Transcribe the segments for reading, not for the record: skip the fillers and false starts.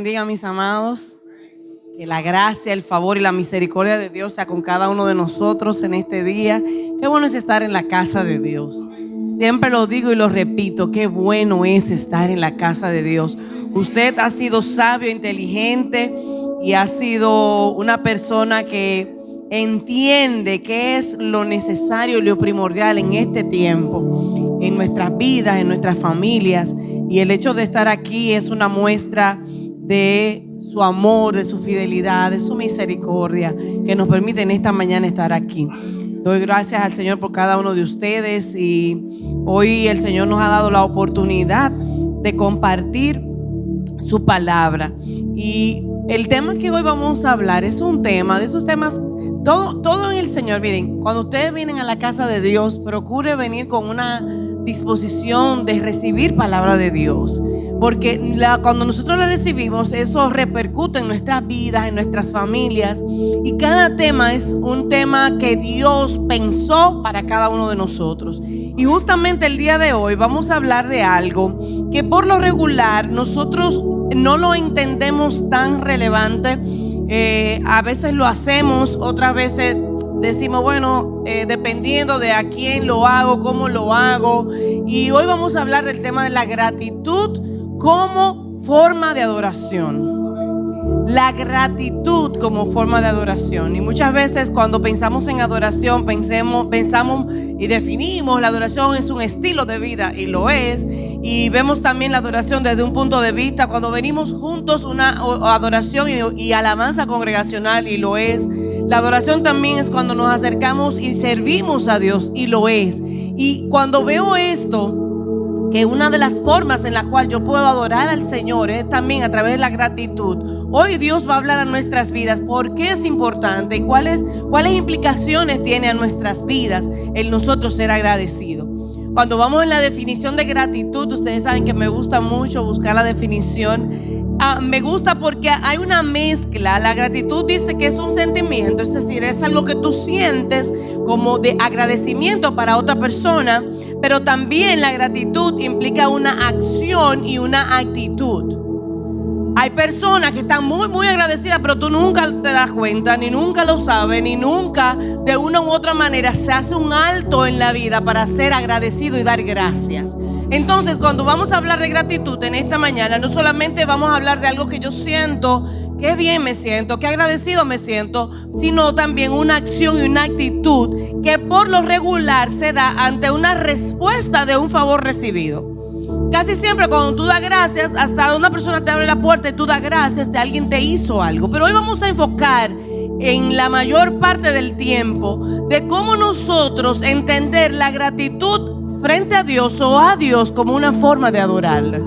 bendiga, mis amados. Que la gracia, el favor y la misericordia de Dios sea con cada uno de nosotros en este día. Qué bueno es estar en la casa de Dios. Siempre lo digo y lo repito, qué bueno es estar en la casa de Dios. Usted ha sido sabio, inteligente y ha sido una persona que entiende qué es lo necesario y lo primordial en este tiempo, en nuestras vidas, en nuestras familias. Y el hecho de estar aquí es una muestra de su amor, de su fidelidad, de su misericordia, que nos permite en esta mañana estar aquí. Doy gracias al Señor por cada uno de ustedes, y hoy el Señor nos ha dado la oportunidad de compartir su palabra. Y el tema que hoy vamos a hablar es un tema, de esos temas, todo en el Señor. Miren, cuando ustedes vienen a la casa de Dios, procure venir con una disposición de recibir palabra de Dios, porque cuando nosotros la recibimos, eso repercute en nuestras vidas, en nuestras familias, y cada tema es un tema que Dios pensó para cada uno de nosotros. Y justamente el día de hoy vamos a hablar de algo que por lo regular nosotros no lo entendemos tan relevante. A veces lo hacemos, otras veces decimos, bueno, dependiendo de a quién lo hago, cómo lo hago. Y hoy vamos a hablar del tema de la gratitud como forma de adoración. La gratitud como forma de adoración. Y muchas veces cuando pensamos en adoración, pensamos y definimos la adoración es un estilo de vida, y lo es. Y vemos también la adoración desde un punto de vista cuando venimos juntos, una adoración y alabanza congregacional, y lo es. La adoración también es cuando nos acercamos y servimos a Dios, y lo es. Y cuando veo esto, que una de las formas en la cual yo puedo adorar al Señor es también a través de la gratitud. Hoy Dios va a hablar a nuestras vidas por qué es importante y cuáles implicaciones tiene a nuestras vidas el nosotros ser agradecidos. Cuando vamos en la definición de gratitud, ustedes saben que me gusta mucho buscar la definición. Me gusta porque hay una mezcla. La gratitud dice que es un sentimiento, es decir, es algo que tú sientes como de agradecimiento para otra persona, pero también la gratitud implica una acción y una actitud. Hay personas que están muy, muy agradecidas, pero tú nunca te das cuenta, ni nunca lo sabes, ni nunca de una u otra manera se hace un alto en la vida para ser agradecido y dar gracias. Entonces, cuando vamos a hablar de gratitud en esta mañana, no solamente vamos a hablar de algo que yo siento, qué bien me siento, qué agradecido me siento, sino también una acción y una actitud que por lo regular se da ante una respuesta de un favor recibido. Casi siempre cuando tú das gracias, hasta una persona te abre la puerta y tú das gracias, de alguien te hizo algo. Pero hoy vamos a enfocar en la mayor parte del tiempo de cómo nosotros entender la gratitud frente a Dios o a Dios como una forma de adorarle.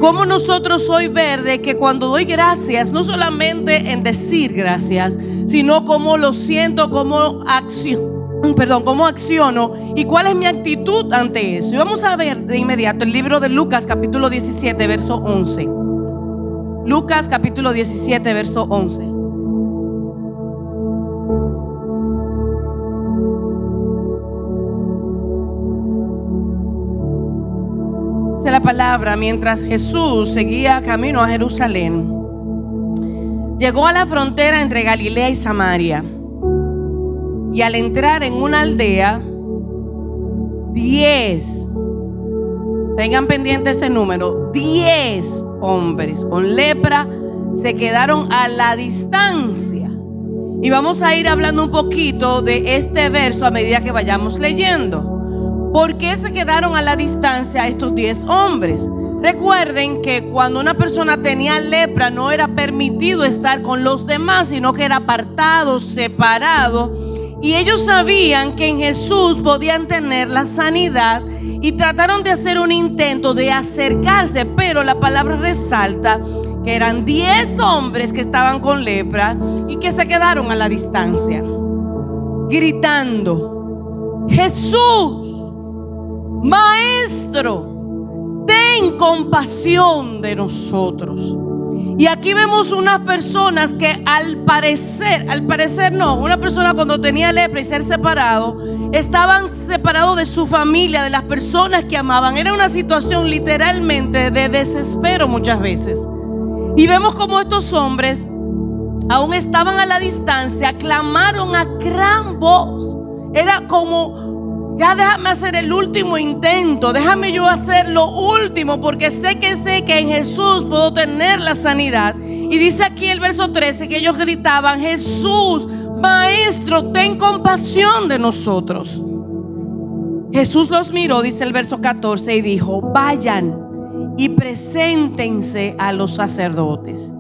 Cómo nosotros hoy ver de que cuando doy gracias, no solamente en decir gracias, sino cómo lo siento, cómo acciono y cuál es mi actitud ante eso. Y vamos a ver de inmediato el libro de Lucas capítulo 17 verso 11. Lucas capítulo 17 verso 11. Dice la palabra: mientras Jesús seguía camino a Jerusalén, llegó a la frontera entre Galilea y Samaria. Y al entrar en una aldea, 10, tengan pendiente ese número, 10 hombres con lepra se quedaron a la distancia. Y vamos a ir hablando un poquito de este verso a medida que vayamos leyendo. ¿Por qué se quedaron a la distancia estos 10 hombres? Recuerden que cuando una persona tenía lepra no era permitido estar con los demás, sino que era apartado, separado. Y ellos sabían que en Jesús podían tener la sanidad y trataron de hacer un intento de acercarse, pero la palabra resalta que eran 10 hombres que estaban con lepra y que se quedaron a la distancia, gritando: Jesús, Maestro, ten compasión de nosotros. Y aquí vemos unas personas que al parecer no, una persona cuando tenía lepra y ser separado, estaban separados de su familia, de las personas que amaban. Era una situación literalmente de desespero muchas veces. Y vemos como estos hombres aún estaban a la distancia, clamaron a gran voz. Era como: ya déjame hacer el último intento, déjame yo hacer lo último, porque sé que en Jesús puedo tener la sanidad. Y dice aquí el verso 13 que ellos gritaban: Jesús, Maestro, ten compasión de nosotros. Jesús los miró, dice el verso 14, y dijo: vayan y preséntense a los sacerdotes.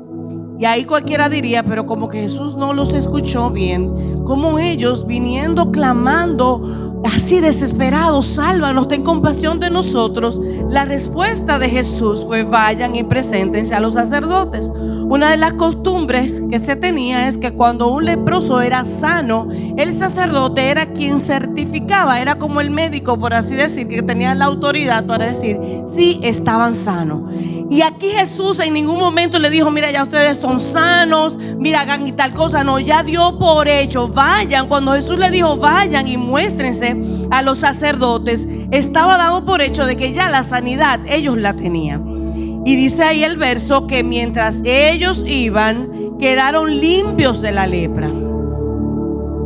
Y ahí cualquiera diría: pero como que Jesús no los escuchó bien, como ellos viniendo clamando así desesperados: sálvanos, ten compasión de nosotros. La respuesta de Jesús fue: vayan y preséntense a los sacerdotes. Una de las costumbres que se tenía es que cuando un leproso era sano, el sacerdote era quien certificaba, era como el médico, por así decir, que tenía la autoridad para decir si estaban sanos. Y aquí Jesús en ningún momento le dijo: mira, ya ustedes son sanos, mira, hagan y tal cosa. No, ya dio por hecho: vayan. Cuando Jesús le dijo: vayan y muéstrense a los sacerdotes, estaba dado por hecho de que ya la sanidad ellos la tenían. Y dice ahí el verso que mientras ellos iban, quedaron limpios de la lepra.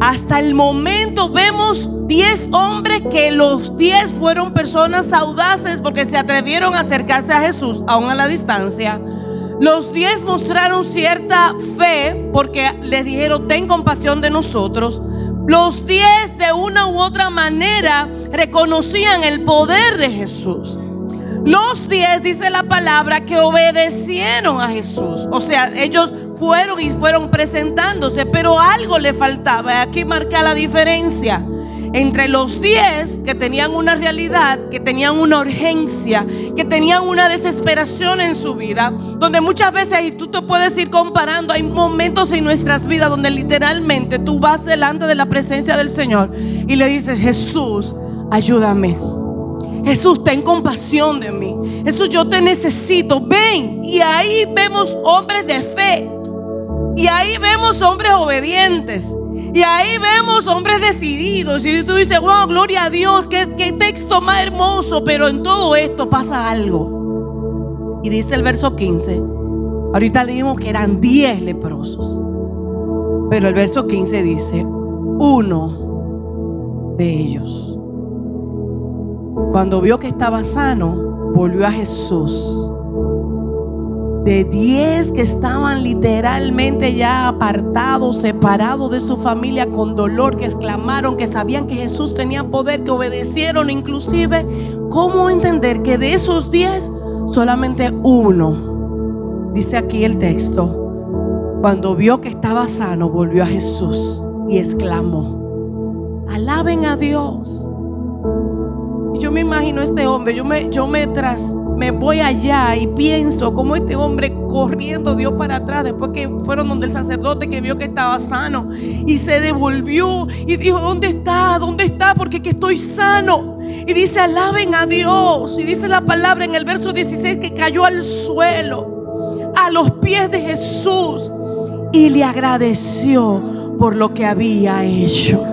Hasta el momento vemos 10 hombres, que los 10 fueron personas audaces porque se atrevieron a acercarse a Jesús aún a la distancia. Los 10 mostraron cierta fe porque les dijeron: ten compasión de nosotros. Los 10 de una u otra manera reconocían el poder de Jesús. Los 10, dice la palabra, que obedecieron a Jesús. O sea, ellos fueron presentándose, pero algo le faltaba. Aquí marca la diferencia entre los 10 que tenían una realidad, que tenían una urgencia, que tenían una desesperación en su vida, donde muchas veces, y tú te puedes ir comparando, hay momentos en nuestras vidas donde literalmente tú vas delante de la presencia del Señor y le dices: Jesús, ayúdame. Jesús, ten compasión de mí. Jesús, yo te necesito, ven. Y ahí vemos hombres de fe, y ahí vemos hombres obedientes, y ahí vemos hombres decididos. Y tú dices: wow, gloria a Dios, qué texto más hermoso. Pero en todo esto pasa algo. Y dice el verso 15, ahorita leímos que eran 10 leprosos, pero el verso 15 dice: uno de ellos, cuando vio que estaba sano, volvió a Jesús. De 10 que estaban literalmente ya apartados, separados de su familia, con dolor, que exclamaron, que sabían que Jesús tenía poder, que obedecieron inclusive. ¿Cómo entender que de esos 10 solamente uno, dice aquí el texto, cuando vio que estaba sano, volvió a Jesús y exclamó: alaben a Dios? Y yo me imagino a este hombre, yo me voy allá y pienso como este hombre corriendo dio para atrás después que fueron donde el sacerdote, que vio que estaba sano, y se devolvió y dijo: ¿dónde está? ¿Dónde está? Porque que estoy sano. Y dice: alaben a Dios. Y dice la palabra en el verso 16 que cayó al suelo a los pies de Jesús y le agradeció por lo que había hecho.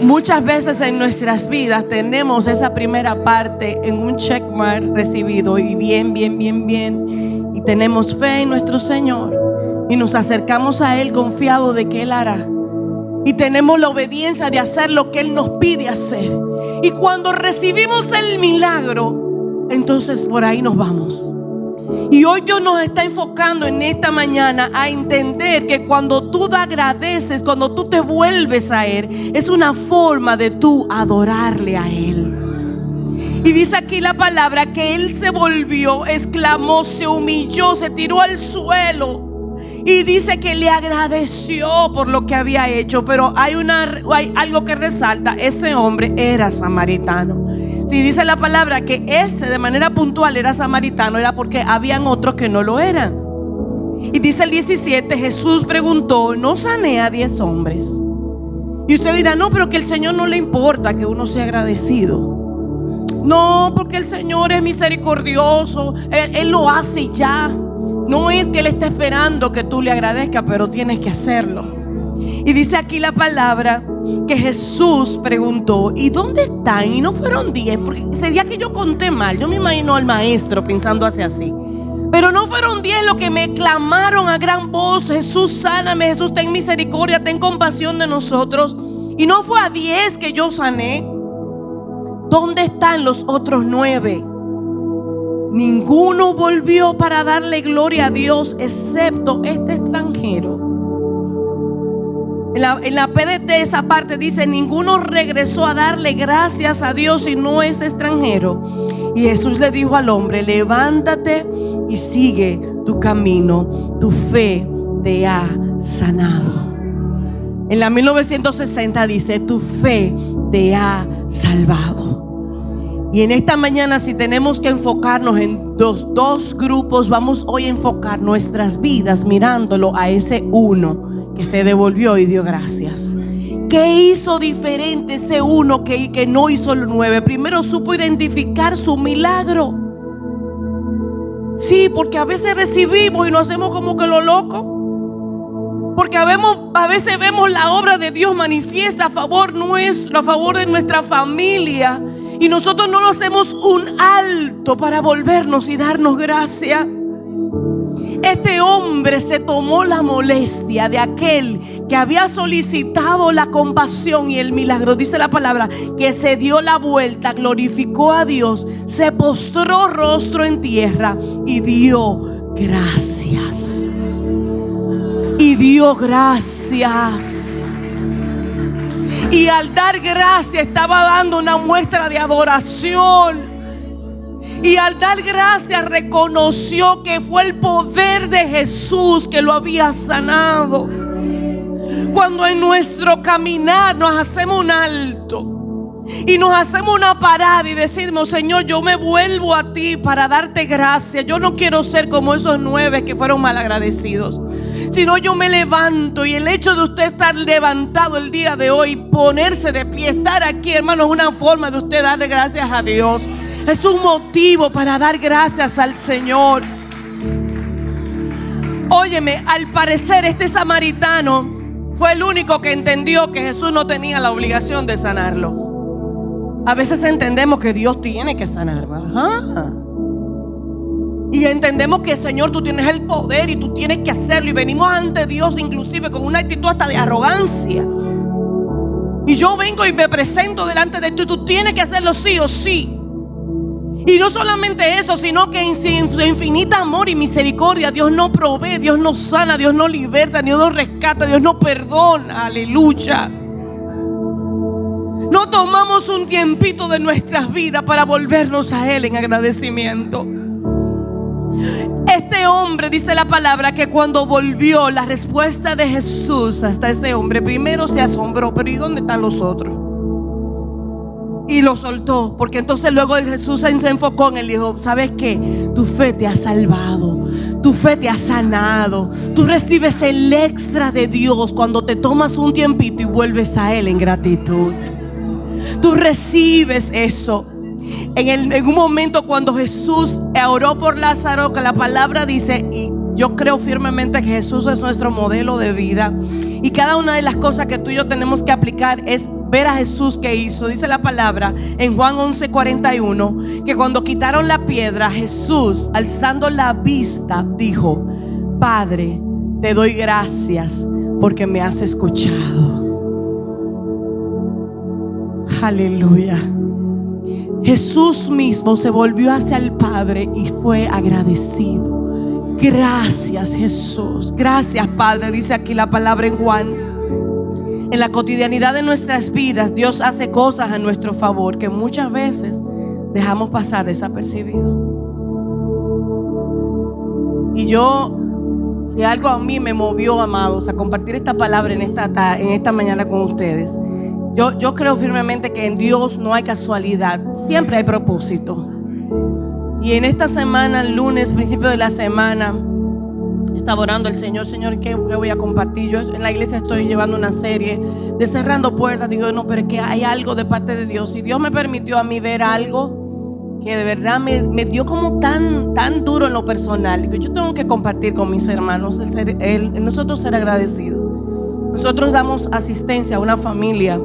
Muchas veces en nuestras vidas tenemos esa primera parte en un checkmark recibido, y bien, y tenemos fe en nuestro Señor y nos acercamos a Él confiado de que Él hará, y tenemos la obediencia de hacer lo que Él nos pide hacer. Y cuando recibimos el milagro, entonces por ahí nos vamos. Y hoy Dios nos está enfocando en esta mañana a entender que cuando tú agradeces, cuando tú te vuelves a Él, es una forma de tú adorarle a Él. Y dice aquí la palabra que Él se volvió, exclamó, se humilló, se tiró al suelo, y dice que le agradeció por lo que había hecho. Pero hay algo que resalta: ese hombre era samaritano. Si dice la palabra que de manera puntual era samaritano, era porque habían otros que no lo eran. Y dice el 17, Jesús preguntó: ¿no sané a 10 hombres? Y usted dirá: no, pero que el Señor no le importa que uno sea agradecido. No, porque el Señor es misericordioso, Él lo hace y ya. No es que Él está esperando que tú le agradezcas, pero tienes que hacerlo. Y dice aquí la palabra que Jesús preguntó: ¿y dónde están? Y no fueron 10, porque sería que yo conté mal. Yo me imagino al maestro pensando así. Pero no fueron 10 los que me clamaron a gran voz: Jesús, sáname, Jesús, ten misericordia, ten compasión de nosotros. Y no fue a 10 que yo sané. ¿Dónde están los otros 9? Ninguno volvió para darle gloria a Dios, excepto este extranjero. En la PDT esa parte dice: ninguno regresó a darle gracias a Dios sino este extranjero. Y Jesús le dijo al hombre: levántate y sigue tu camino, tu fe te ha sanado. En la 1960 dice: tu fe te ha salvado. Y en esta mañana, si tenemos que enfocarnos en dos grupos, vamos hoy a enfocar nuestras vidas mirándolo a ese uno que se devolvió y dio gracias. ¿Qué hizo diferente ese uno que no hizo los 9? Primero supo identificar su milagro. Sí, porque a veces recibimos y nos hacemos como que lo loco. Porque a veces vemos la obra de Dios manifiesta a favor nuestro, a favor de nuestra familia, y nosotros no nos hacemos un alto para volvernos y darnos gracia. Este hombre se tomó la molestia de aquel que había solicitado la compasión y el milagro. Dice la palabra que se dio la vuelta, glorificó a Dios, se postró rostro en tierra y dio gracias. Y dio gracias. Y al dar gracias estaba dando una muestra de adoración. Y al dar gracias reconoció que fue el poder de Jesús que lo había sanado. Cuando en nuestro caminar nos hacemos un alto y nos hacemos una parada y decimos: Señor, yo me vuelvo a ti para darte gracias. Yo no quiero ser como esos 9 que fueron malagradecidos, sino yo me levanto. Y el hecho de usted estar levantado el día de hoy, ponerse de pie, estar aquí, hermano, es una forma de usted darle gracias a Dios. Es un motivo para dar gracias al Señor. Óyeme, al parecer este samaritano fue el único que entendió que Jesús no tenía la obligación de sanarlo. A veces entendemos que Dios tiene que sanar. Ajá. Y entendemos que, Señor, tú tienes el poder y tú tienes que hacerlo. Y venimos ante Dios inclusive con una actitud hasta de arrogancia. Y yo vengo y me presento delante de ti. Tú tienes que hacerlo sí o sí. Y no solamente eso, sino que en su infinita amor y misericordia, Dios no provee, Dios no sana, Dios no liberta, Dios no rescata, Dios no perdona. Aleluya. No tomamos un tiempito de nuestras vidas para volvernos a Él en agradecimiento. Este hombre, dice la palabra, que cuando volvió, la respuesta de Jesús hasta ese hombre, primero se asombró: pero ¿y dónde están los otros? Y lo soltó, porque entonces luego Jesús se enfocó en él y dijo: ¿sabes qué? Tu fe te ha salvado, tu fe te ha sanado. Tú recibes el extra de Dios cuando te tomas un tiempito y vuelves a Él en gratitud. Tú recibes eso. En un momento cuando Jesús oró por Lázaro, que la palabra dice, y yo creo firmemente que Jesús es nuestro modelo de vida, y cada una de las cosas que tú y yo tenemos que aplicar es ver a Jesús que hizo. Dice la palabra en Juan 11:41 que cuando quitaron la piedra, Jesús, alzando la vista, dijo: Padre, te doy gracias porque me has escuchado. Aleluya. Jesús mismo se volvió hacia el Padre y fue agradecido. Gracias, Jesús. Gracias, Padre. Dice aquí la palabra en Juan. En la cotidianidad de nuestras vidas, Dios hace cosas a nuestro favor que muchas veces dejamos pasar desapercibido. Y si algo a mí me movió, amados, a compartir esta palabra en esta mañana con ustedes, yo creo firmemente que en Dios no hay casualidad, siempre hay propósito. Y en esta semana, el lunes, principio de la semana, estaba orando al Señor: Señor, ¿qué voy a compartir? Yo en la iglesia estoy llevando una serie de cerrando puertas. Digo, no, pero es que hay algo de parte de Dios. Y Dios me permitió a mí ver algo que de verdad me dio como tan duro en lo personal. Digo, yo tengo que compartir con mis hermanos nosotros ser agradecidos. Nosotros damos asistencia a una familia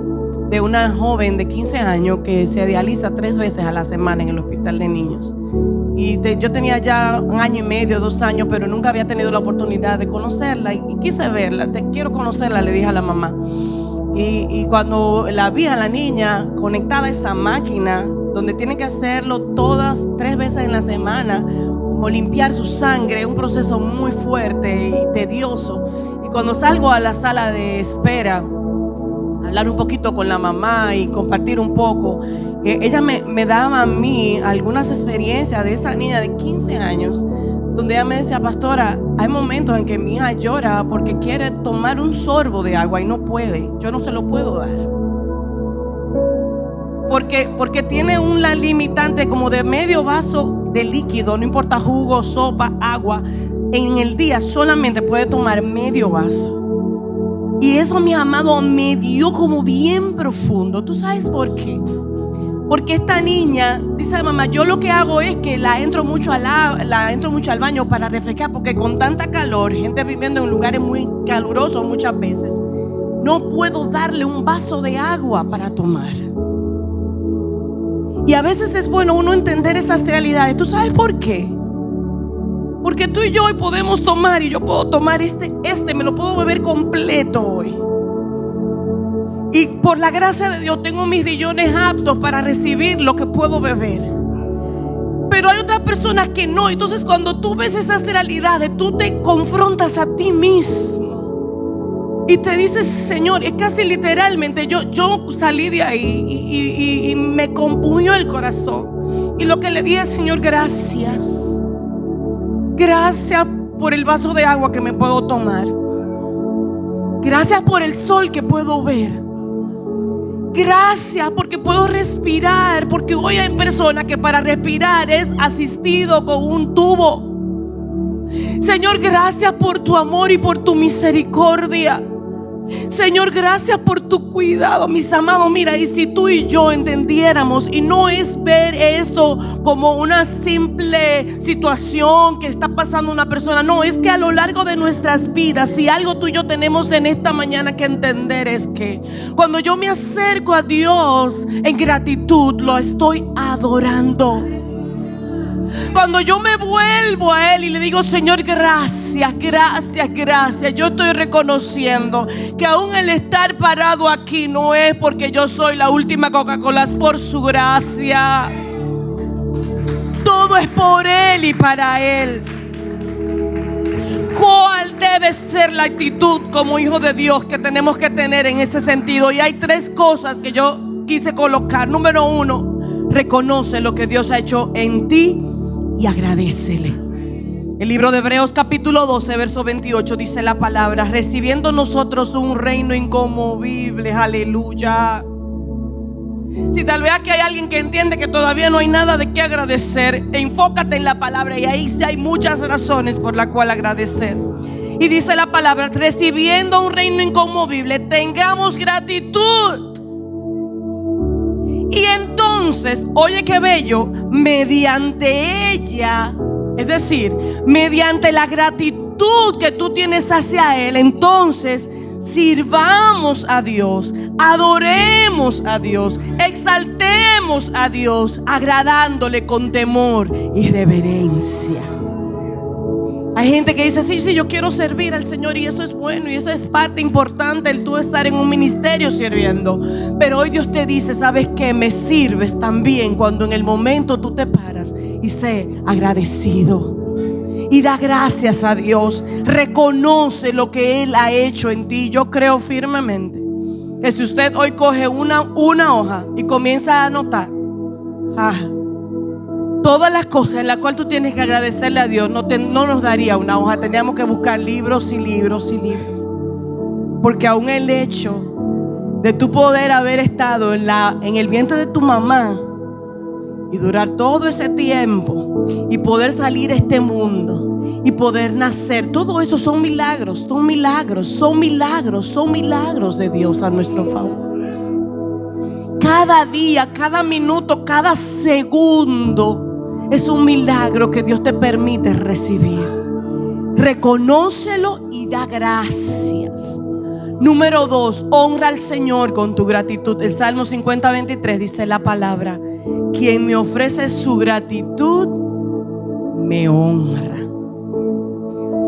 de una joven de 15 años que se dializa 3 veces a la semana en el hospital de niños. Y yo tenía ya 1 año y medio, 2 años, pero nunca había tenido la oportunidad de conocerla y quise verla. Quiero conocerla, le dije a la mamá. Y cuando la vi a la niña conectada a esa máquina, donde tiene que hacerlo todas 3 veces en la semana, como limpiar su sangre, un proceso muy fuerte y tedioso. Y cuando salgo a la sala de espera, hablar un poquito con la mamá y compartir un poco, ella me daba a mí algunas experiencias de esa niña de 15 años, donde ella me decía: pastora, hay momentos en que mi hija llora porque quiere tomar un sorbo de agua y no puede, yo no se lo puedo dar, porque tiene una limitante como de medio vaso de líquido, no importa jugo, sopa, agua, en el día solamente puede tomar medio vaso. Y eso, mi amado, me dio como bien profundo. ¿Tú sabes por qué? Porque esta niña, dice la mamá, yo lo que hago es que la entro mucho al baño para refrescar, porque con tanta calor, gente viviendo en lugares muy calurosos muchas veces, no puedo darle un vaso de agua para tomar. Y a veces es bueno uno entender esas realidades. ¿Tú sabes por qué? Porque tú y yo hoy podemos tomar, y yo puedo tomar me lo puedo beber completo hoy. Y por la gracia de Dios tengo mis riñones aptos para recibir lo que puedo beber. Pero hay otras personas que no. Entonces cuando tú ves esas realidades, tú te confrontas a ti mismo y te dices: Señor, es casi literalmente, yo salí de ahí y me compuñó el corazón. Y lo que le dije: Señor, gracias. Gracias por el vaso de agua que me puedo tomar. Gracias por el sol que puedo ver. Gracias porque puedo respirar. Porque hoy hay personas que para respirar es asistido con un tubo. Señor, gracias por tu amor y por tu misericordia. Señor, gracias por tu cuidado, mis amados. Mira, y si tú y yo entendiéramos, y no es ver esto como una simple situación que está pasando una persona, no, es que a lo largo de nuestras vidas, si algo tú y yo tenemos en esta mañana que entender, es que cuando yo me acerco a Dios en gratitud, lo estoy adorando. Cuando yo me vuelvo a Él y le digo: Señor, gracias, gracias, gracias, yo estoy reconociendo que aún el estar parado aquí no es porque yo soy la última Coca-Cola, es por su gracia. Todo es por Él y para Él. ¿Cuál debe ser la actitud como hijo de Dios que tenemos que tener en ese sentido? Y hay 3 cosas que yo quise colocar. Número 1, reconoce lo que Dios ha hecho en ti y agradécele. El libro de Hebreos capítulo 12 verso 28 dice la palabra: recibiendo nosotros un reino inconmovible. Aleluya. Si tal vez aquí hay alguien que entiende que todavía no hay nada de qué agradecer, enfócate en la palabra, y ahí sí hay muchas razones por las cuales agradecer. Y dice la palabra: recibiendo un reino inconmovible, tengamos gratitud. Y entonces, oye qué bello, mediante ella, es decir, mediante la gratitud que tú tienes hacia Él, entonces sirvamos a Dios, adoremos a Dios, exaltemos a Dios, agradándole con temor y reverencia. Hay gente que dice: sí, yo quiero servir al Señor, y eso es bueno, y esa es parte importante, el tú estar en un ministerio sirviendo. Pero hoy Dios te dice: ¿sabes qué? Me sirves también cuando en el momento tú te paras y sé agradecido y da gracias a Dios. Reconoce lo que Él ha hecho en ti. Yo creo firmemente que si usted hoy coge una hoja y comienza a anotar todas las cosas en las cuales tú tienes que agradecerle a Dios, no nos daría una hoja. Tendríamos que buscar libros y libros y libros. Porque aún el hecho de tu poder haber estado en el vientre de tu mamá y durar todo ese tiempo y poder salir a este mundo y poder nacer, todo eso son milagros, son milagros, son milagros, son milagros de Dios a nuestro favor. Cada día, cada minuto, cada segundo es un milagro que Dios te permite recibir. Reconócelo y da gracias. Número 2, honra al Señor con tu gratitud. El Salmo 50:23 dice la palabra: quien me ofrece su gratitud, me honra.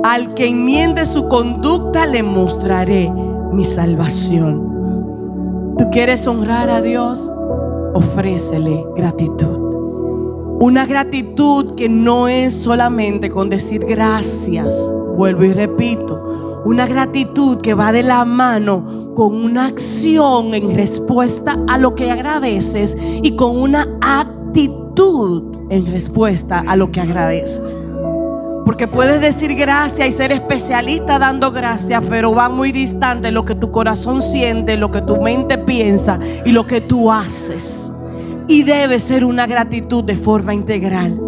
Al que enmiende su conducta, le mostraré mi salvación. ¿Tú quieres honrar a Dios? Ofrécele gratitud. Una gratitud que no es solamente con decir gracias. Vuelvo y repito, una gratitud que va de la mano con una acción en respuesta a lo que agradeces y con una actitud en respuesta a lo que agradeces. Porque puedes decir gracias y ser especialista dando gracias, pero va muy distante lo que tu corazón siente, lo que tu mente piensa y lo que tú haces. Y debe ser una gratitud de forma integral.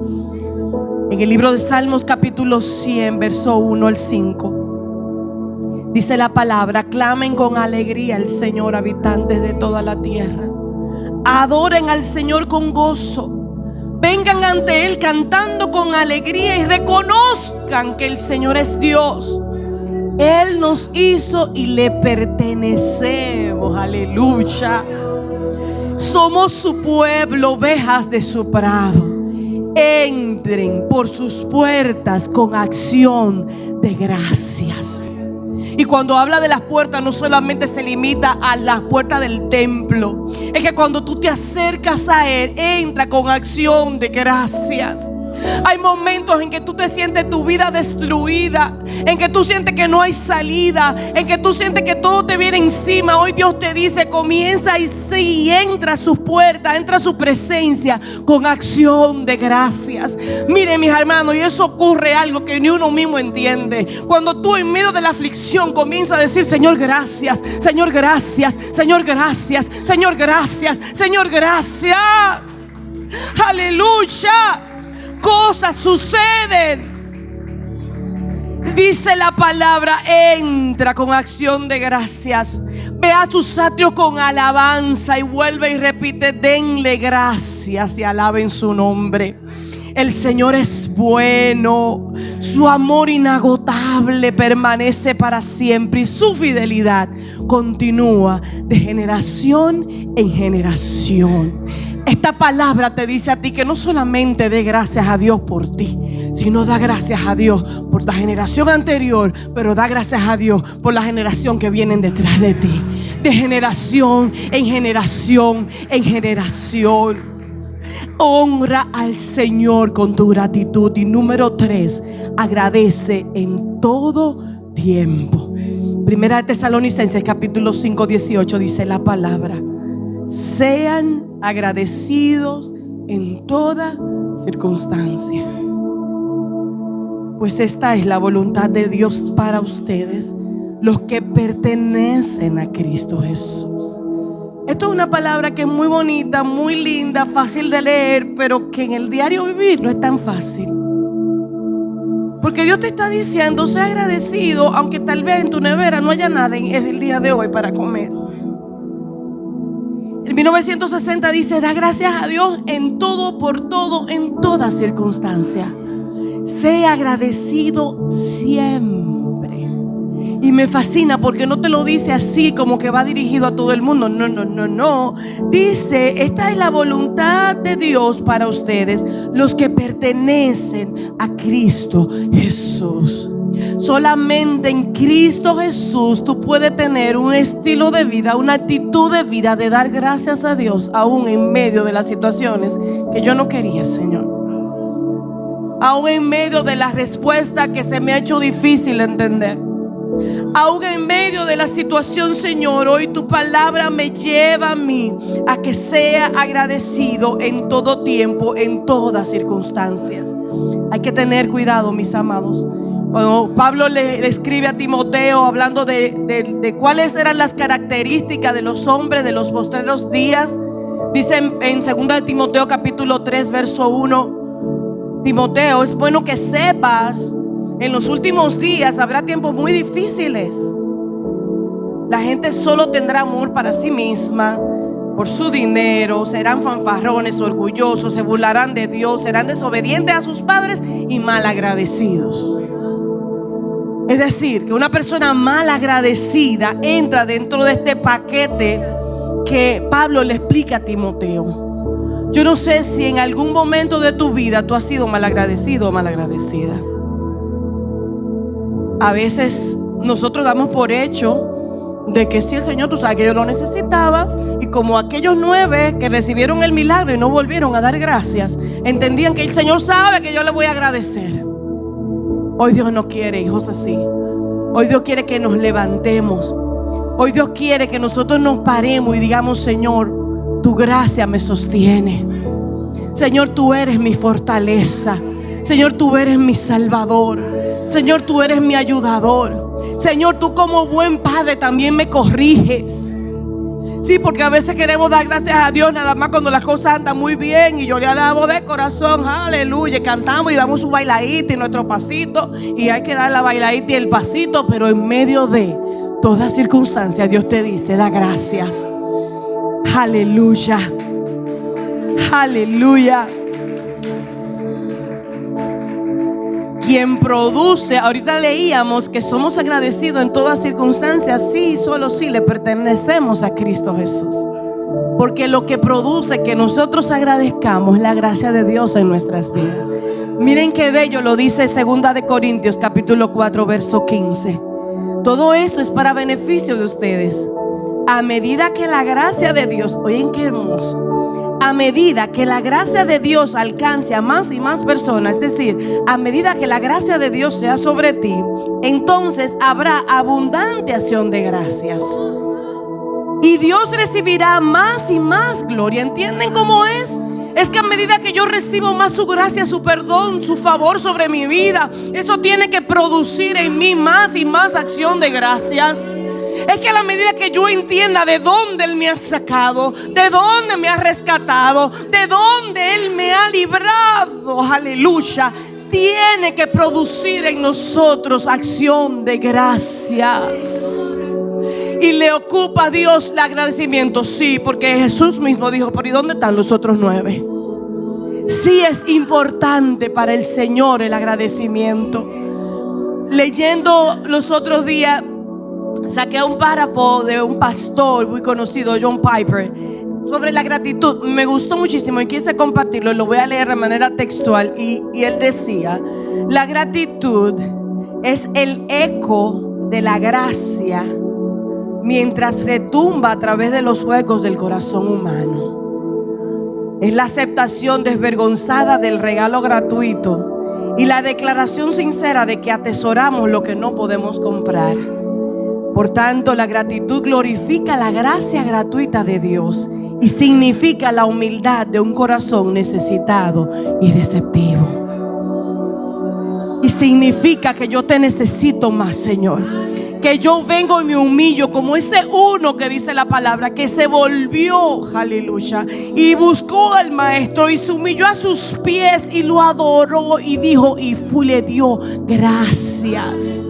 En el libro de Salmos capítulo 100, verso 1 al 5, dice la palabra: clamen con alegría al Señor, habitantes de toda la tierra. Adoren al Señor con gozo. Vengan ante Él cantando con alegría y reconozcan que el Señor es Dios. Él nos hizo y le pertenecemos. Aleluya. Somos su pueblo, ovejas de su prado. Entren por sus puertas con acción de gracias. Y cuando habla de las puertas, no solamente se limita a las puertas del templo. Es que cuando tú te acercas a Él, entra con acción de gracias. Hay momentos en que tú te sientes tu vida destruida, en que tú sientes que no hay salida, en que tú sientes que todo te viene encima. Hoy Dios te dice: comienza y sí, entra a sus puertas, entra a su presencia con acción de gracias. Miren, mis hermanos, y eso ocurre algo que ni uno mismo entiende. Cuando tú en medio de la aflicción comienzas a decir: Señor, gracias, Señor, gracias, Señor, gracias, Señor, gracias, Señor, gracias. Aleluya. Cosas suceden. Dice la palabra: entra con acción de gracias. Ve a tus atrios con alabanza y vuelve y repite: denle gracias y alaben su nombre. El Señor es bueno, su amor inagotable permanece para siempre y su fidelidad continúa de generación en generación. Esta palabra te dice a ti que no solamente dé gracias a Dios por ti, sino da gracias a Dios por la generación anterior, pero da gracias a Dios por la generación que vienen detrás de ti. De generación en generación en generación. Honra al Señor con tu gratitud. Y número 3, agradece en todo tiempo. Primera de Tesalonicenses capítulo 5:18 dice la palabra: sean agradecidos en toda circunstancia, pues esta es la voluntad de Dios para ustedes, los que pertenecen a Cristo Jesús. Esto es una palabra que es muy bonita, muy linda, fácil de leer, pero que en el diario vivir no es tan fácil. Porque Dios te está diciendo: sé agradecido, aunque tal vez en tu nevera no haya nada en el día de hoy para comer. El 1960 dice: da gracias a Dios en todo, por todo, en toda circunstancia. Sé agradecido siempre. Y me fascina porque no te lo dice así como que va dirigido a todo el mundo. No. Dice: esta es la voluntad de Dios para ustedes, los que pertenecen a Cristo Jesús. Solamente en Cristo Jesús tú puedes tener un estilo de vida, una actitud de vida de dar gracias a Dios, aún en medio de las situaciones que yo no quería, Señor. Aún en medio de la respuesta que se me ha hecho difícil entender. Aún en medio de la situación, Señor, hoy tu palabra me lleva a mí a que sea agradecido en todo tiempo, en todas circunstancias. Hay que tener cuidado, mis amados. Cuando Pablo le escribe a Timoteo hablando de cuáles eran las características de los hombres de los postreros días, dice en 2 Timoteo capítulo 3 verso 1: Timoteo, es bueno que sepas, en los últimos días habrá tiempos muy difíciles. La gente solo tendrá amor para sí misma, por su dinero, serán fanfarrones, orgullosos, se burlarán de Dios, serán desobedientes a sus padres y malagradecidos. Es decir, que una persona mal agradecida entra dentro de este paquete que Pablo le explica a Timoteo. Yo no sé si en algún momento de tu vida tú has sido mal agradecido o mal agradecida. A veces nosotros damos por hecho de que sí, el Señor, tú sabes que yo lo necesitaba, y como aquellos 9 que recibieron el milagro y no volvieron a dar gracias, entendían que el Señor sabe que yo le voy a agradecer. Hoy Dios no quiere hijos así. Hoy Dios quiere que nos levantemos. Hoy Dios quiere que nosotros nos paremos y digamos: Señor, tu gracia me sostiene. Señor, tú eres mi fortaleza. Señor, tú eres mi salvador. Señor, tú eres mi ayudador. Señor, tú como buen padre también me corriges. Sí, porque a veces queremos dar gracias a Dios nada más cuando las cosas andan muy bien, y yo le alabo de corazón, aleluya, cantamos y damos su bailadita y nuestro pasito, y hay que dar la bailadita y el pasito, pero en medio de toda circunstancia Dios te dice: da gracias. Aleluya, aleluya. Quien produce, ahorita leíamos que somos agradecidos en todas circunstancias, sí, solo sí le pertenecemos a Cristo Jesús. Porque lo que produce que nosotros agradezcamos es la gracia de Dios en nuestras vidas. Miren qué bello lo dice 2 de Corintios capítulo 4 verso 15. Todo esto es para beneficio de ustedes, a medida que la gracia de Dios, oigan qué hermoso, a medida que la gracia de Dios alcance a más y más personas, es decir, a medida que la gracia de Dios sea sobre ti, entonces habrá abundante acción de gracias. Y Dios recibirá más y más gloria. ¿Entienden cómo es? Es que a medida que yo recibo más su gracia, su perdón, su favor sobre mi vida, eso tiene que producir en mí más y más acción de gracias. Es que a la medida que yo entienda de dónde Él me ha sacado, de dónde me ha rescatado, de dónde Él me ha librado, aleluya, tiene que producir en nosotros acción de gracias. Y le ocupa a Dios el agradecimiento, sí, porque Jesús mismo dijo: ¿pero y dónde están los otros 9? Sí, es importante para el Señor el agradecimiento. Leyendo los otros días, saqué un párrafo de un pastor muy conocido, John Piper, sobre la gratitud. Me gustó muchísimo y quise compartirlo. Lo voy a leer de manera textual. Y él decía: la gratitud es el eco de la gracia mientras retumba a través de los huecos del corazón humano. Es la aceptación desvergonzada del regalo gratuito y la declaración sincera de que atesoramos lo que no podemos comprar. Por tanto, la gratitud glorifica la gracia gratuita de Dios y significa la humildad de un corazón necesitado y receptivo. Y significa que yo te necesito más, Señor. Que yo vengo y me humillo como ese uno que dice la palabra, que se volvió, aleluya, y buscó al maestro y se humilló a sus pies y lo adoró y dijo, y le dio gracias.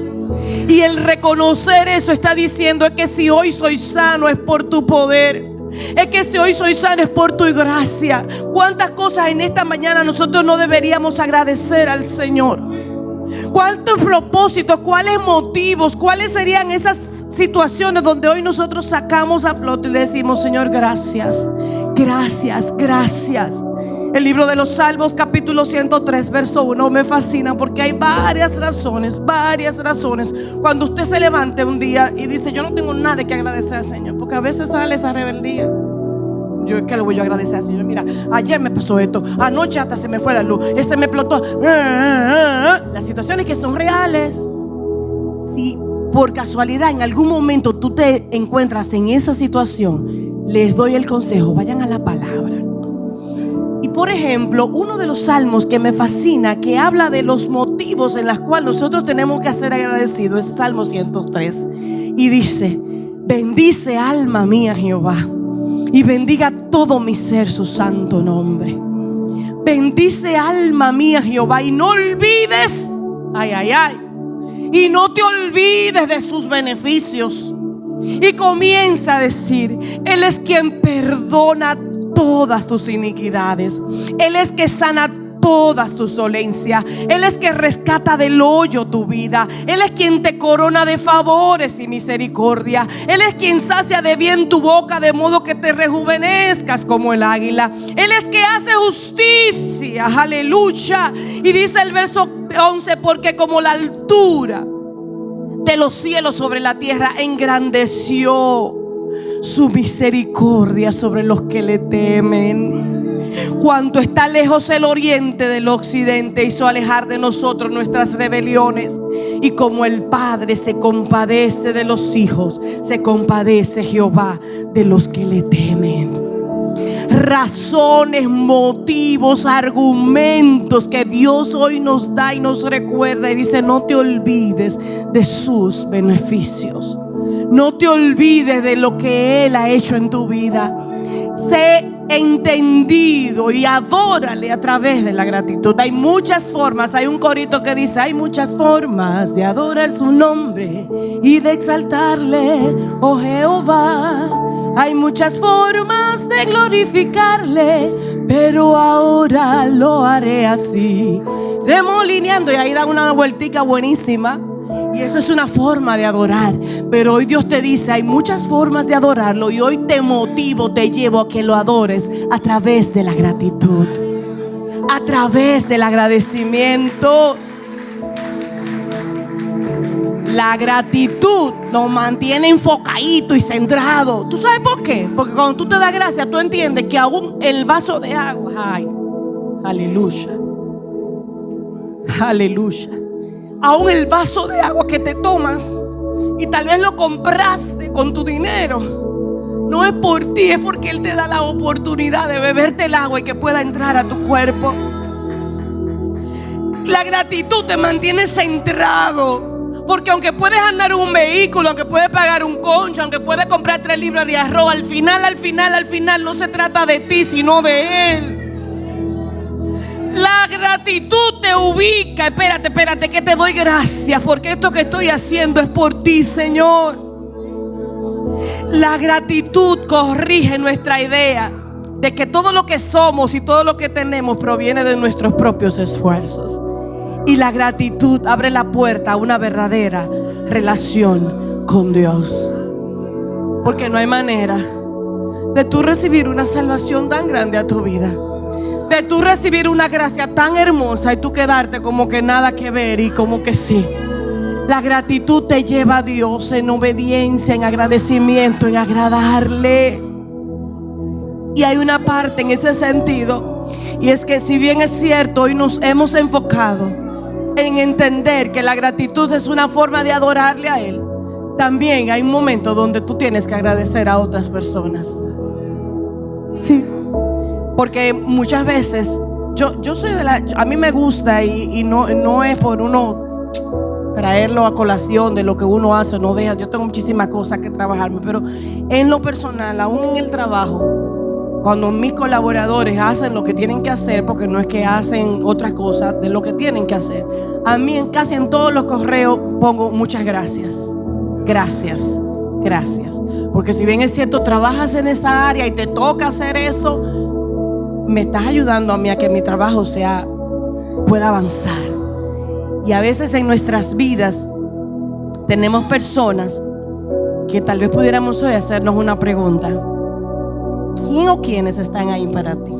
Y el reconocer eso está diciendo: es que si hoy soy sano es por tu poder. Es que si hoy soy sano es por tu gracia. ¿Cuántas cosas en esta mañana nosotros no deberíamos agradecer al Señor? ¿Cuántos propósitos, cuáles motivos, cuáles serían esas situaciones donde hoy nosotros sacamos a flote y le decimos: Señor, gracias, gracias, gracias? El libro de los Salmos capítulo 103 verso 1 me fascina porque hay varias razones. Cuando usted se levante un día y dice: yo no tengo nada que agradecer al Señor, porque a veces sale esa rebeldía. Yo, ¿qué le voy a agradecer al Señor? Mira, ayer me pasó esto, anoche hasta se me fue la luz, me explotó. Las situaciones que son reales. Si por casualidad en algún momento tú te encuentras en esa situación, les doy el consejo: vayan a la palabra. Y por ejemplo, uno de los salmos que me fascina, que habla de los motivos en los cuales nosotros tenemos que ser agradecidos, es Salmo 103. Y dice: bendice alma mía Jehová, y bendiga todo mi ser su santo nombre. Bendice alma mía Jehová, y no olvides, y no te olvides de sus beneficios. Y comienza a decir: Él es quien perdona todas tus iniquidades. Él es que sana todas tus dolencias. Él es quien rescata del hoyo tu vida. Él es quien te corona de favores y misericordia. Él es quien sacia de bien tu boca, de modo que te rejuvenezcas como el águila. Él es que hace justicia, aleluya. Y dice el verso 11: porque como la altura de los cielos sobre la tierra, engrandeció su misericordia sobre los que le temen. Cuanto está lejos el oriente del occidente, hizo alejar de nosotros nuestras rebeliones. Y como el Padre se compadece de los hijos, se compadece Jehová de los que le temen. Razones, motivos, argumentos que Dios hoy nos da y nos recuerda, y dice: no te olvides de sus beneficios. No te olvides de lo que Él ha hecho en tu vida. Sé entendido y adórale a través de la gratitud. Hay muchas formas. Hay un corito que dice: hay muchas formas de adorar su nombre y de exaltarle, oh Jehová. Hay muchas formas de glorificarle, pero ahora lo haré así, remolineando. Y ahí da una vueltica buenísima. Y eso es una forma de adorar. Pero hoy Dios te dice: hay muchas formas de adorarlo. Y hoy te motivo, te llevo a que lo adores a través de la gratitud, a través del agradecimiento. La gratitud nos mantiene enfocadito y centrado. ¿Tú sabes por qué? Porque cuando tú te das gracias, tú entiendes que aún el vaso de agua, ay, aleluya, aleluya, aún el vaso de agua que te tomas y tal vez lo compraste con tu dinero, no es por ti, es porque Él te da la oportunidad de beberte el agua y que pueda entrar a tu cuerpo. La gratitud te mantiene centrado. Porque aunque puedes andar en un vehículo, aunque puedes pagar un concho, aunque puedes comprar 3 libras de arroz, al final no se trata de ti, sino de Él. La gratitud te ubica. Espérate, que te doy gracias, porque esto que estoy haciendo es por ti, Señor. La gratitud corrige nuestra idea de que todo lo que somos y todo lo que tenemos proviene de nuestros propios esfuerzos. Y la gratitud abre la puerta a una verdadera relación con Dios. Porque no hay manera de tú recibir una salvación tan grande a tu vida, de tú recibir una gracia tan hermosa y tú quedarte como que nada que ver y como que sí. La gratitud te lleva a Dios en obediencia, en agradecimiento, en agradarle. Y hay una parte en ese sentido, y es que si bien es cierto, hoy nos hemos enfocado en entender que la gratitud es una forma de adorarle a Él, también hay un momento donde tú tienes que agradecer a otras personas. Sí, porque muchas veces yo soy a mí me gusta y no es por uno traerlo a colación de lo que uno hace o no deja. Yo tengo muchísimas cosas que trabajarme, pero en lo personal, aún en el trabajo, cuando mis colaboradores hacen lo que tienen que hacer, porque no es que hacen otras cosas de lo que tienen que hacer, a mí casi en todos los correos pongo muchas gracias. Gracias, gracias. Porque si bien es cierto, trabajas en esa área y te toca hacer eso, me estás ayudando a mí a que mi trabajo pueda avanzar. Y a veces en nuestras vidas tenemos personas que tal vez pudiéramos hoy hacernos una pregunta: ¿quién o quiénes están ahí para ti?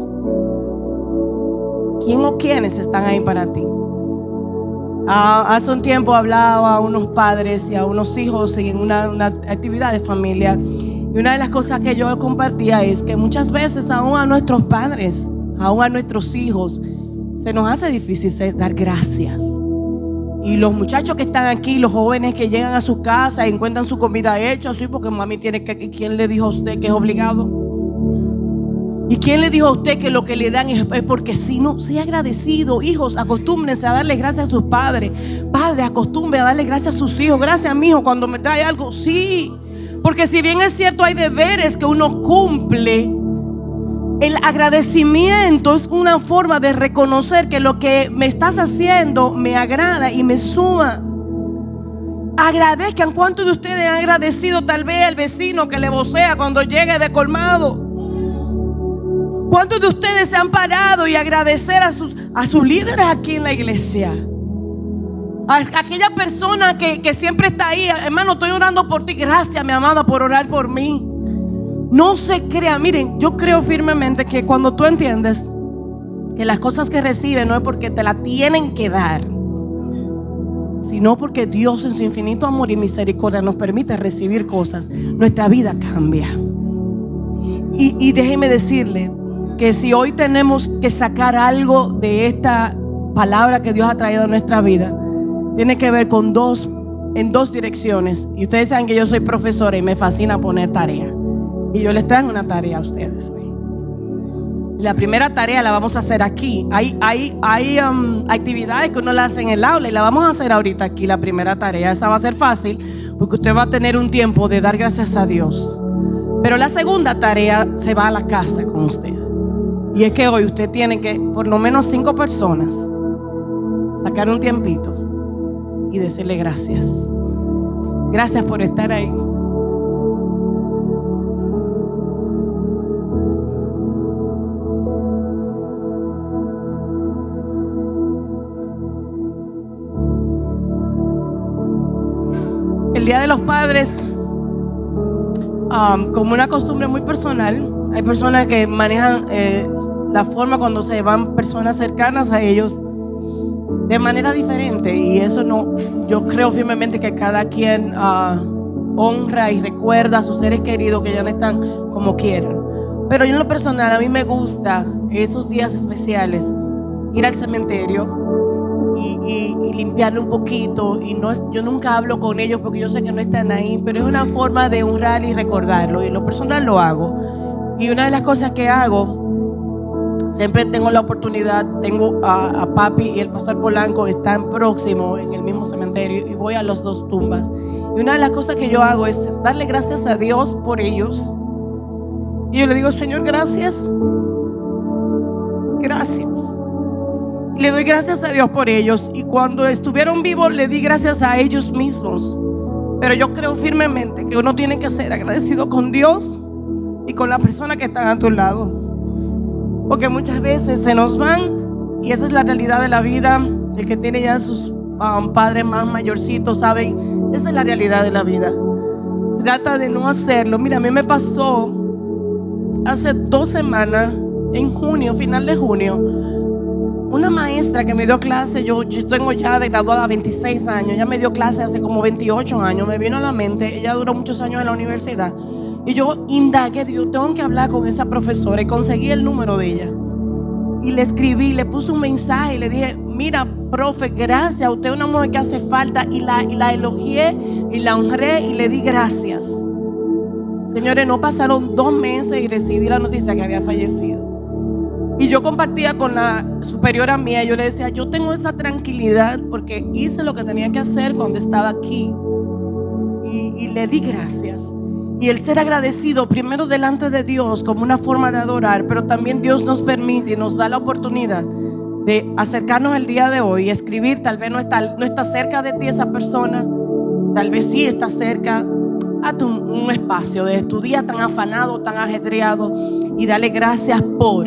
¿Quién o quiénes están ahí para ti? Hace un tiempo hablaba a unos padres y a unos hijos en una actividad de familia, y una de las cosas que yo compartía es que muchas veces aún a nuestros padres, aún a nuestros hijos, se nos hace difícil dar gracias. Y los muchachos que están aquí, los jóvenes que llegan a su casa y encuentran su comida hecha, sí, porque mami tiene que. ¿Quién le dijo a usted que es obligado? ¿Y quién le dijo a usted que lo que le dan es porque sí? No, sea agradecido. Hijos, acostúmbrense a darle gracias a sus padres. Padres, acostúmbrense a darle gracias a sus hijos. Gracias, mi hijo, cuando me trae algo. Sí, porque si bien es cierto, hay deberes que uno cumple, el agradecimiento es una forma de reconocer que lo que me estás haciendo me agrada y me suma. Agradezcan. ¿Cuántos de ustedes han agradecido tal vez al vecino que le vocea cuando llegue de colmado? ¿Cuántos de ustedes se han parado y agradecer a sus líderes aquí en la iglesia? A aquella persona que siempre está ahí. Hermano, estoy orando por ti. Gracias, mi amada, por orar por mí. No se crea. Miren, yo creo firmemente que cuando tú entiendes que las cosas que recibes no es porque te la tienen que dar, sino porque Dios en su infinito amor y misericordia nos permite recibir cosas, nuestra vida cambia. Y déjeme decirle que si hoy tenemos que sacar algo de esta palabra que Dios ha traído a nuestra vida, tiene que ver en dos direcciones. Y ustedes saben que yo soy profesora y me fascina poner tarea. Y yo les traigo una tarea a ustedes hoy. La primera tarea la vamos a hacer aquí. Hay actividades que uno la hace en el aula y la vamos a hacer ahorita aquí. La primera tarea, esa va a ser fácil porque usted va a tener un tiempo de dar gracias a Dios. Pero la segunda tarea se va a la casa con usted. Y es que hoy usted tiene que, por lo menos 5 personas, sacar un tiempito y decirle gracias. Gracias por estar ahí. El Día de los Padres, como una costumbre muy personal, hay personas que manejan la forma cuando se van personas cercanas a ellos de manera diferente, y eso no, yo creo firmemente que cada quien honra y recuerda a sus seres queridos que ya no están como quieran. Pero yo en lo personal, a mí me gusta esos días especiales ir al cementerio y limpiarle un poquito. Y yo nunca hablo con ellos porque yo sé que no están ahí, pero es una forma de honrar y recordarlo, y en lo personal lo hago. Y una de las cosas que hago, siempre tengo la oportunidad, tengo a papi y el pastor Polanco están próximos en el mismo cementerio, y voy a las 2 tumbas. Y una de las cosas que yo hago es darle gracias a Dios por ellos. Y yo le digo: Señor, gracias. Gracias. Y le doy gracias a Dios por ellos. Y cuando estuvieron vivos, le di gracias a ellos mismos. Pero yo creo firmemente que uno tiene que ser agradecido con Dios y con la persona que está a tu lado. Porque muchas veces se nos van, y esa es la realidad de la vida. El que tiene ya sus padres más mayorcitos, saben, esa es la realidad de la vida. Trata de no hacerlo. Mira, a mí me pasó hace 2 semanas, en junio, final de junio, una maestra que me dio clase. Yo tengo ya de graduada 26 años, ella me dio clase hace como 28 años, me vino a la mente. Ella duró muchos años en la universidad. Y yo indagué, digo, tengo que hablar con esa profesora, y conseguí el número de ella. Y le escribí, le puse un mensaje y le dije: mira, profe, gracias, usted es una mujer que hace falta. Y la elogié y la honré y le di gracias. Señores, no pasaron 2 meses y recibí la noticia que había fallecido. Y yo compartía con la superiora mía, yo le decía: yo tengo esa tranquilidad porque hice lo que tenía que hacer cuando estaba aquí. Y le di gracias. Y el ser agradecido primero delante de Dios como una forma de adorar, pero también Dios nos permite y nos da la oportunidad de acercarnos el día de hoy y escribir. Tal vez no está cerca de ti esa persona, tal vez sí está cerca. Hazte un espacio de tu día tan afanado, tan ajetreado, y dale gracias por.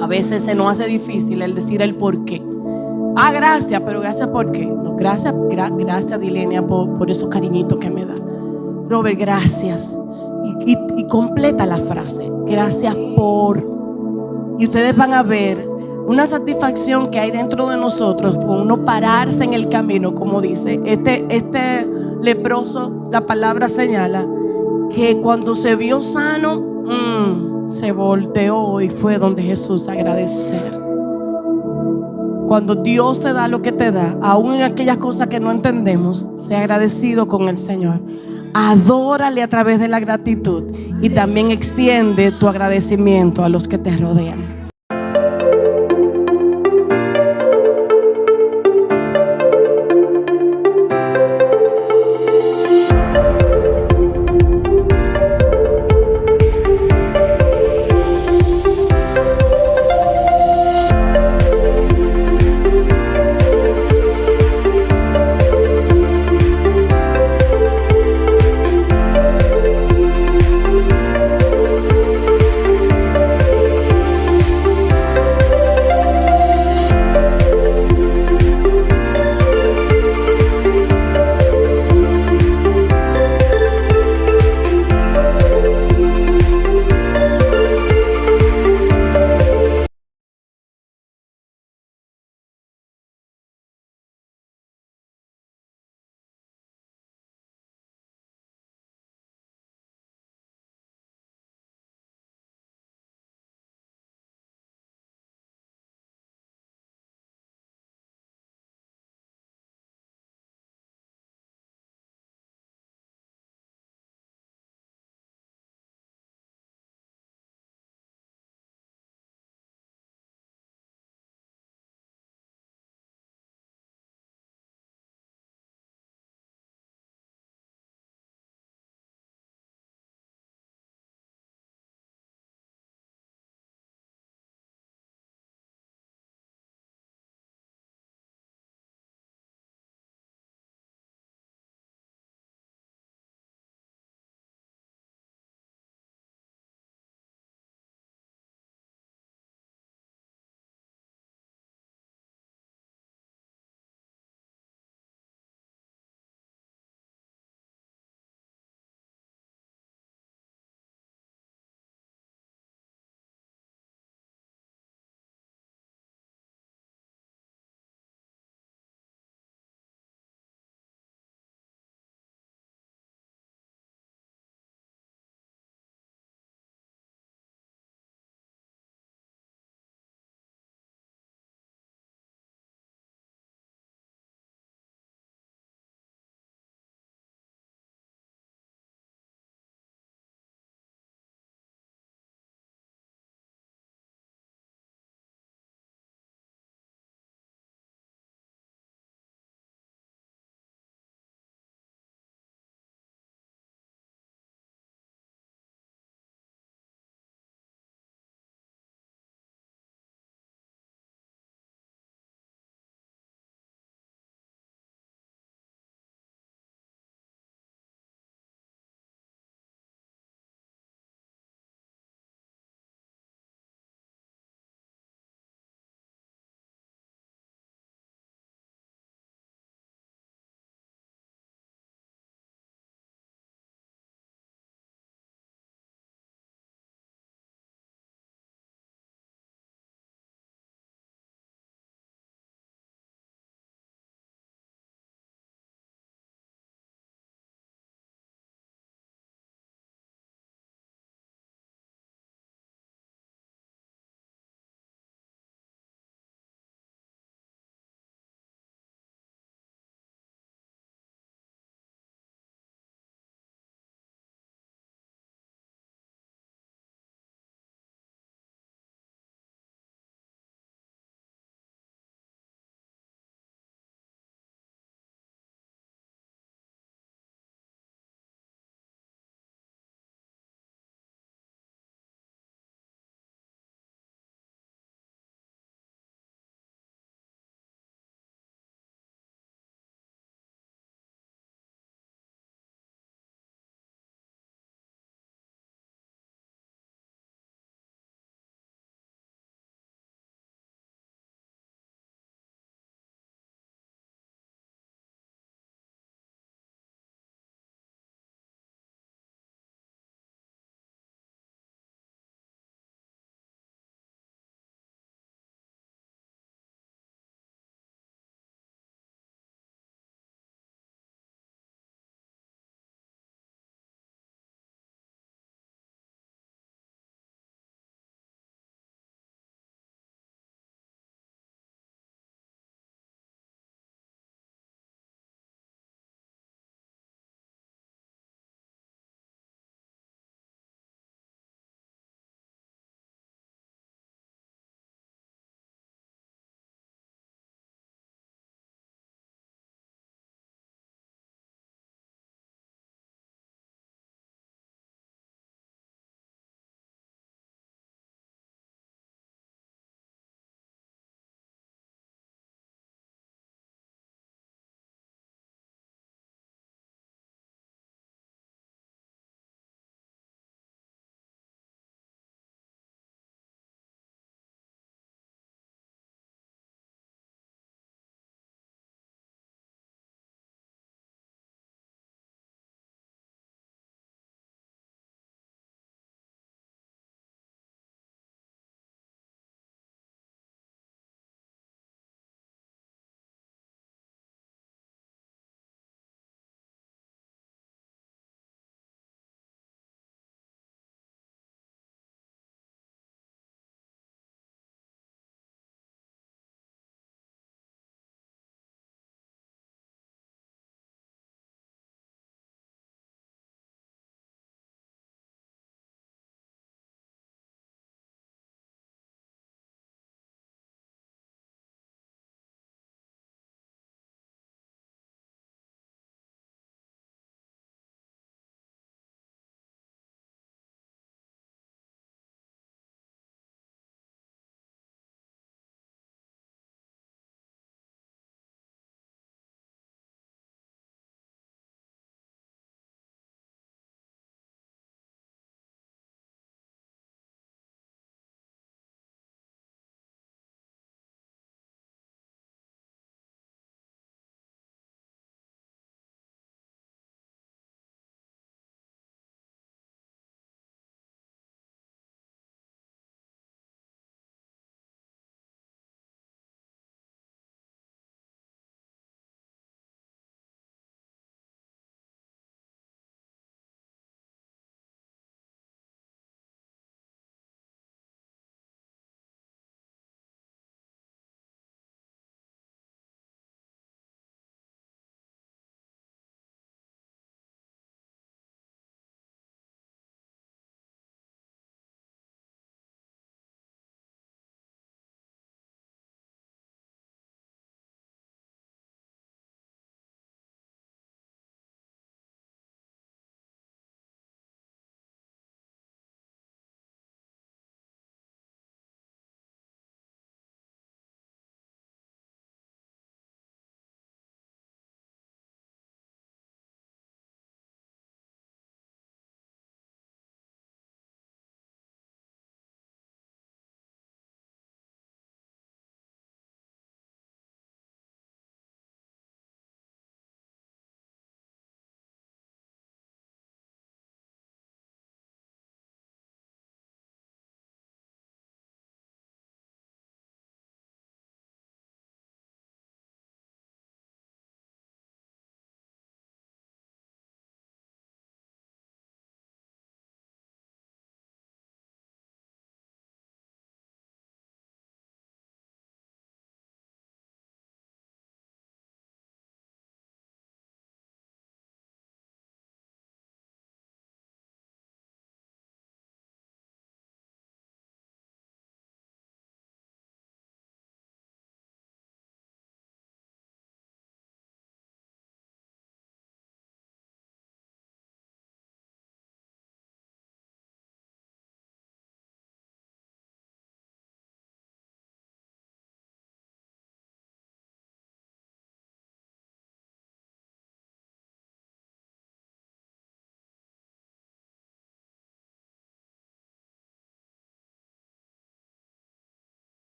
A veces se nos hace difícil el decir el por qué. Gracias, pero gracias por qué. No, gracias Dilenia por esos cariñitos que me da. Robert, gracias. Y completa la frase: gracias por. Y ustedes van a ver una satisfacción que hay dentro de nosotros por uno pararse en el camino, como dice este leproso. La palabra señala que cuando se vio sano, se volteó y fue donde Jesús a agradecer. Cuando Dios te da lo que te da, aún en aquellas cosas que no entendemos, sea agradecido con el Señor. Adórale a través de la gratitud, y también extiende tu agradecimiento a los que te rodean.